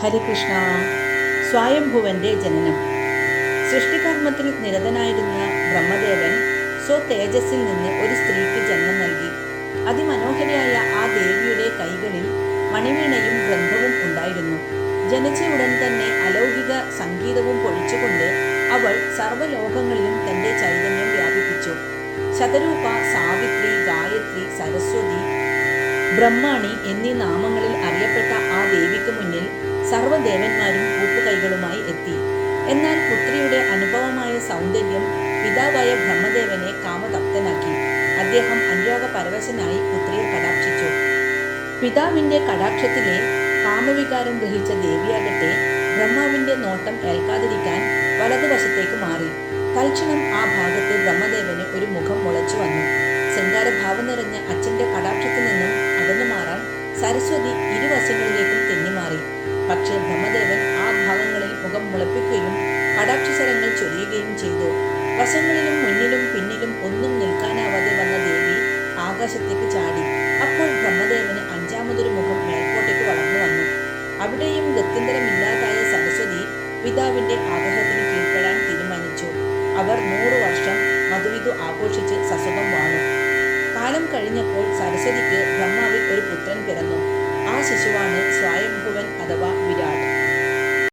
ഹരികൃഷ്ണ. സ്വയംഭുവന്റെ ജനനം. സൃഷ്ടികർമ്മത്തിൽ നിരതനായിരുന്ന ബ്രഹ്മദേവൻ സ്വതേജസ്സിൽ നിന്ന് ഒരു സ്ത്രീക്ക് ജന്മം നൽകി. അതിമനോഹരിയായ ആ ദേവിയുടെ കൈകളിൽ മണിവീണയും ഗ്രന്ഥവും ഉണ്ടായിരുന്നു. ജനിച്ച ഉടൻ തന്നെ അലൗകിക സംഗീതവും പൊഴിച്ചുകൊണ്ട് അവൾ സർവ്വലോകങ്ങളിലും തന്റെ ചൈതന്യം വ്യാപിപ്പിച്ചു. ശതരൂപ, സാവിത്രി, ഗായത്രി, സരസ്വതി, ബ്രഹ്മാണി എന്നീ നാമങ്ങളിൽ അറിയപ്പെട്ട ആ ദേവിക്ക് മുന്നിൽ സർവ്വദേവന്മാരും കൂപ്പുകൈകളുമായി എത്തി. എന്നാൽ പുത്രിയുടെ അനുപമമായ സൗന്ദര്യം പിതാവായ ബ്രഹ്മദേവനെ കാമതപ്തനാക്കി. അദ്ദേഹം അനുരാഗപരവശനായി പുത്രിയെ കടാക്ഷിച്ചു. പിതാവിന്റെ കടാക്ഷത്തിലെ കാമവികാരം ഗ്രഹിച്ച ദേവിയാകട്ടെ ബ്രഹ്മാവിന്റെ നോട്ടം ഏൽക്കാതിരിക്കാൻ വലതുവശത്തേക്ക് മാറി. തൽക്ഷണം ആ ഭാഗത്ത് ബ്രഹ്മദേവന് ഒരു മുഖം മുളച്ചു വന്നു. ശൃംഗാരഭാവം നിറഞ്ഞ അച്ഛന്റെ കടാക്ഷത്തിൽ നിന്നും അകന്നു മാറാൻ സരസ്വതി ഇരുവശങ്ങളിലേക്കും തെന്നിമാറി. പക്ഷേ ബ്രഹ്മദേവൻ ആ ഭാഗങ്ങളിൽ മുഖം മുളപ്പിക്കുകയും കടാക്ഷശരങ്ങൾ ചൊരിയുകയും ചെയ്തു. വശങ്ങളിലും മുന്നിലും പിന്നിലും ഒന്നും നിൽക്കാനാവാതെ വന്ന ദേവി ആകാശത്തേക്ക് ചാടി. അപ്പോൾ ബ്രഹ്മദേവന് അഞ്ചാമതൊരു മുഖം മേൽപോട്ടേക്ക് വളർന്നു വന്നു. അവിടെയും ഗത്യന്തരമില്ലാതായ സരസ്വതി പിതാവിന്റെ ആഗ്രഹത്തിന് കീഴ്പ്പെടാൻ തീരുമാനിച്ചു. അവർ 100 വർഷം മധുവിധു ആഘോഷിച്ച് സസുഖം വാണു. കാലം കഴിഞ്ഞപ്പോൾ സരസ്വതിക്ക് ബ്രഹ്മാവിൽ ഒരു പുത്രൻ പിറന്നു. ആ ശിശുവാണ് സ്വയംഭുവൻ അഥവാ